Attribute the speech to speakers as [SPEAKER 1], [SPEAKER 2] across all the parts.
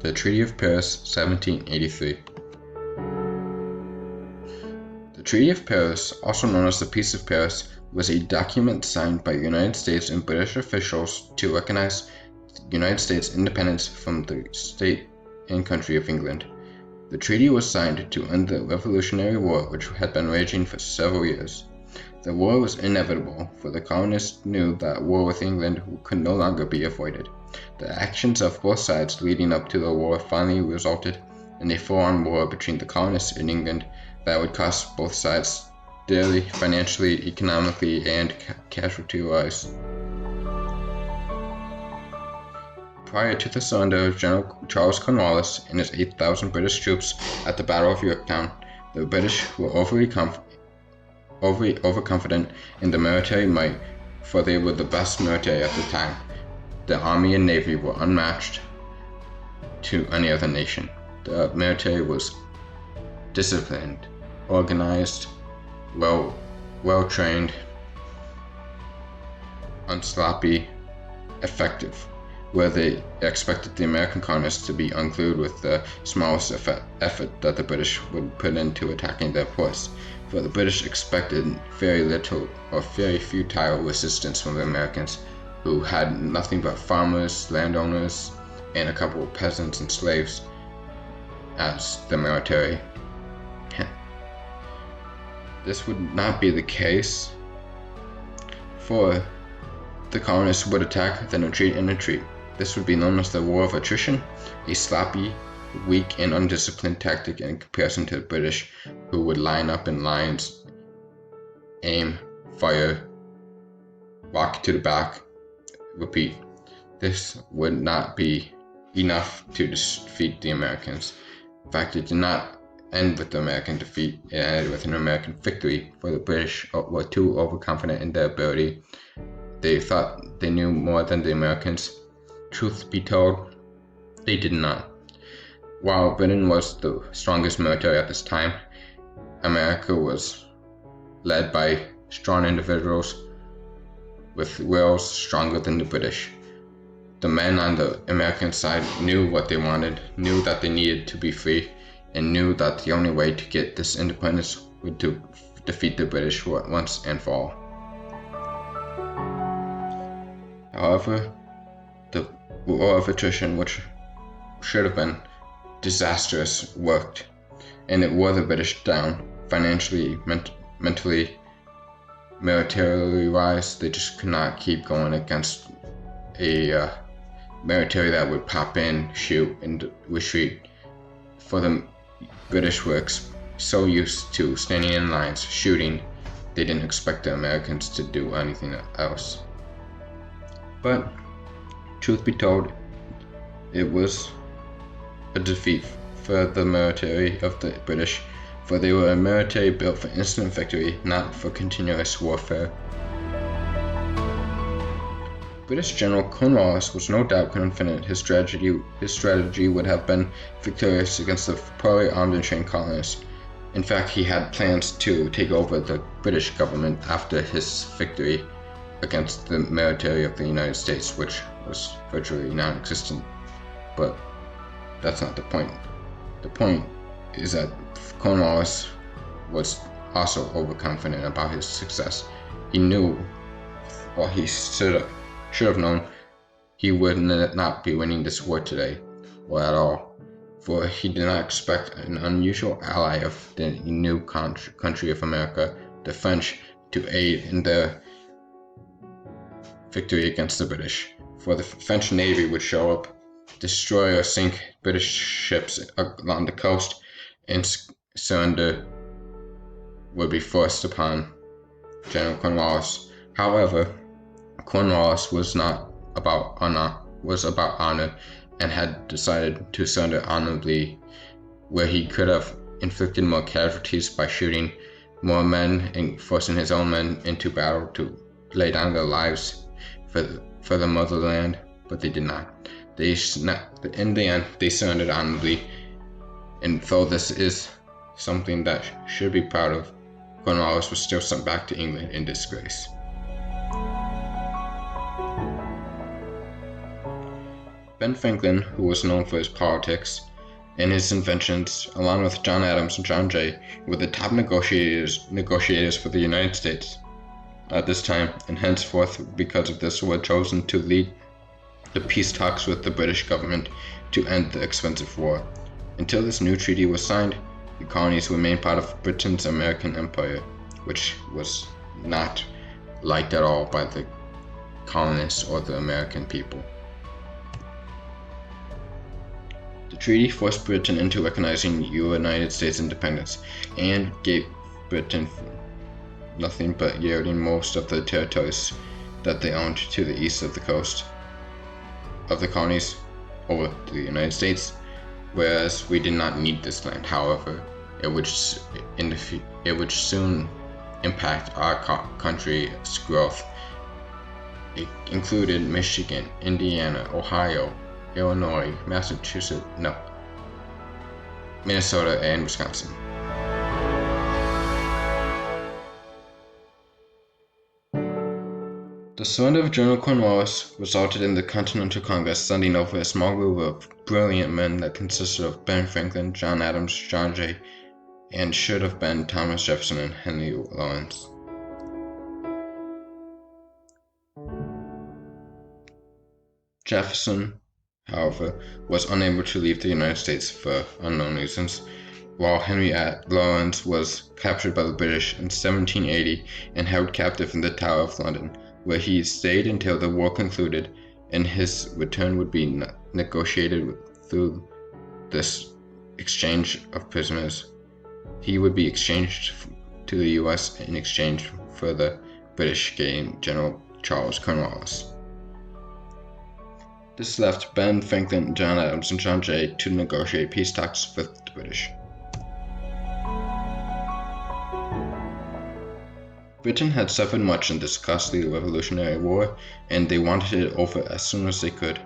[SPEAKER 1] The Treaty of Paris, 1783. The Treaty of Paris, also known as the Peace of Paris, was a document signed by United States and British officials to recognize the United States' independence from the state and country of England. The treaty was signed to end the Revolutionary War, which had been raging for several years. The war was inevitable, for the colonists knew that war with England could no longer be avoided. The actions of both sides leading up to the war finally resulted in a full-on war between the colonists and England that would cost both sides dearly, financially, economically, and casualty-wise. Prior to the surrender of General Charles Cornwallis and his 8,000 British troops at the Battle of Yorktown, the British were overconfident in the military might, for they were the best military at the time. The army and navy were unmatched to any other nation. The military was disciplined, organized, well trained, unsloppy, effective, where they expected the American colonists to be unglued with the smallest effort that the British would put into attacking their ports, for the British expected very little or very futile resistance from the Americans, who had nothing but farmers, landowners, and a couple of peasants and slaves as the military. This would not be the case, for the colonists would attack, then retreat, and retreat. This would be known as the War of Attrition, a sloppy, weak, and undisciplined tactic in comparison to the British, who would line up in lines, aim, fire, walk to the back, repeat. This would not be enough to defeat the Americans. In fact, it did not end with the American defeat. It ended with an American victory, for the British were too overconfident in their ability. They thought they knew more than the Americans. Truth be told, they did not. While Britain was the strongest military at this time, America was led by strong individuals with wills stronger than the British. The men on the American side knew what they wanted, knew that they needed to be free, and knew that the only way to get this independence would to defeat the British once and for all. However, the War of Attrition, which should have been disastrous, worked, and it wore the British down financially, mentally, militarily-wise. They just could not keep going against a military that would pop in, shoot, and retreat. For the British were so used to standing in lines, shooting, they didn't expect the Americans to do anything else. But, truth be told, it was a defeat for the military of the British, for they were a military built for instant victory, not for continuous warfare. British General Cornwallis was no doubt confident his strategy would have been victorious against the poorly armed and trained colonists. In fact, he had plans to take over the British government after his victory against the military of the United States, which was virtually non-existent. But that's not the point. The point is that Cornwallis was also overconfident about his success. He knew, or he should have known, he would not be winning this war today, or at all, for he did not expect an unusual ally of the new country of America, the French, to aid in their victory against the British. For the French Navy would show up, destroy or sink British ships along the coast, and surrender would be forced upon General Cornwallis. However, Cornwallis was about honor, and had decided to surrender honorably, where he could have inflicted more casualties by shooting more men and forcing his own men into battle to lay down their lives for the motherland, but they did not. In the end, they surrendered honorably, and though this is something that should be proud of, Cornwallis was still sent back to England in disgrace. Ben Franklin, who was known for his politics and his inventions, along with John Adams and John Jay, were the top negotiators for the United States at this time, and henceforth, because of this, were chosen to lead the peace talks with the British government to end the expensive war. Until this new treaty was signed, the colonies remained part of Britain's American Empire, which was not liked at all by the colonists or the American people. The treaty forced Britain into recognizing United States independence and gave Britain nothing but yielding most of the territories that they owned to the east of the coast of the colonies over to the United States, whereas we did not need this land. However, it would soon impact our country's growth. It included Michigan, Indiana, Ohio, Illinois, Minnesota, and Wisconsin. The surrender of General Cornwallis resulted in the Continental Congress sending over a small group of brilliant men that consisted of Ben Franklin, John Adams, John Jay, and should have been Thomas Jefferson and Henry Lawrence. Jefferson, however, was unable to leave the United States for unknown reasons, while Henry Lawrence was captured by the British in 1780 and held captive in the Tower of London, where he stayed until the war concluded, and his return would be negotiated through this exchange of prisoners. He would be exchanged to the U.S. in exchange for the British getting General Charles Cornwallis. This left Ben Franklin, John Adams, and John Jay to negotiate peace talks with the British. Britain had suffered much in this costly Revolutionary War, and they wanted it over as soon as they could.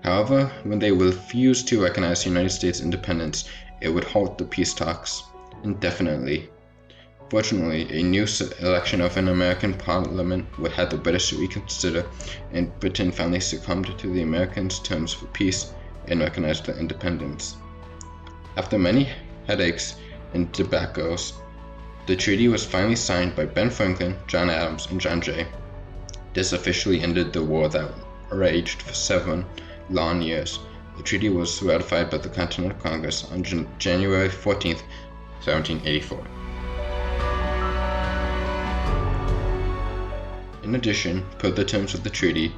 [SPEAKER 1] However, when they refused to recognize the United States' independence, it would halt the peace talks indefinitely. Fortunately, a new election of an American parliament would have the British reconsider, and Britain finally succumbed to the Americans' terms for peace and recognized their independence. After many headaches and debacles, the treaty was finally signed by Ben Franklin, John Adams, and John Jay. This officially ended the war that raged for 7 long years. The treaty was ratified by the Continental Congress on January 14, 1784. In addition, per the terms of the treaty,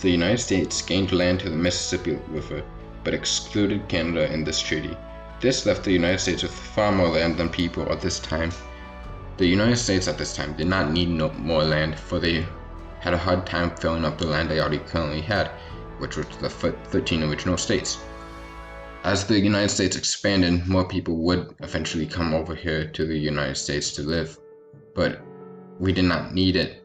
[SPEAKER 1] the United States gained land to the Mississippi River, but excluded Canada in this treaty. This left the United States with far more land than people at this time. The United States at this time did not need more land, for they had a hard time filling up the land they already currently had, which was the 13 original states. As the United States expanded, more people would eventually come over here to the United States to live, but we did not need it.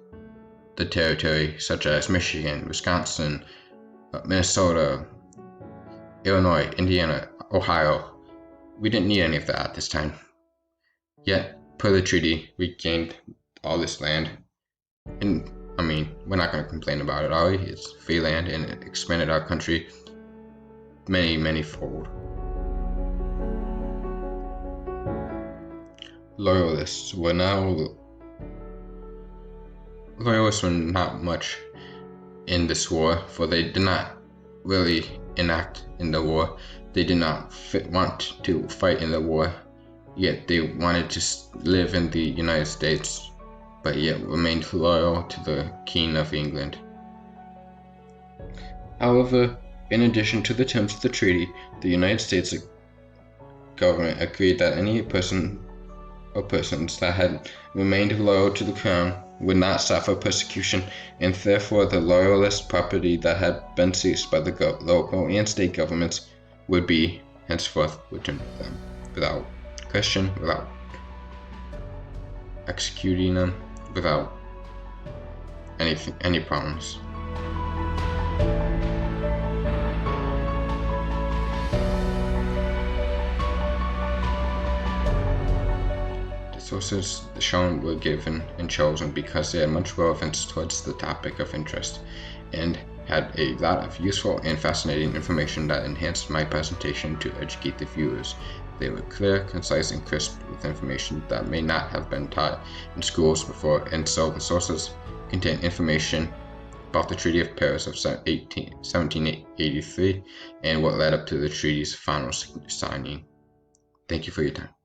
[SPEAKER 1] The territory such as Michigan, Wisconsin, Minnesota, Illinois, Indiana, Ohio, we didn't need any of that at this time. Yet, per the treaty, we gained all this land, and we're not going to complain about it, are we? It's free land, and it expanded our country many fold. Loyalists were not much in this war, for they did not really enact in the war. They did not want to fight in the war, yet they wanted to live in the United States, but yet remained loyal to the King of England. However, in addition to the terms of the treaty, the United States government agreed that any person or persons that had remained loyal to the crown would not suffer persecution, and therefore the loyalist property that had been seized by the local and state governments would be henceforth returned to them without question, without executing them, without any problems. The sources shown were given and chosen because they had much relevance towards the topic of interest and had a lot of useful and fascinating information that enhanced my presentation to educate the viewers. They were clear, concise, and crisp with information that may not have been taught in schools before, and so the sources contain information about the Treaty of Paris of 1783 and what led up to the treaty's final signing. Thank you for your time.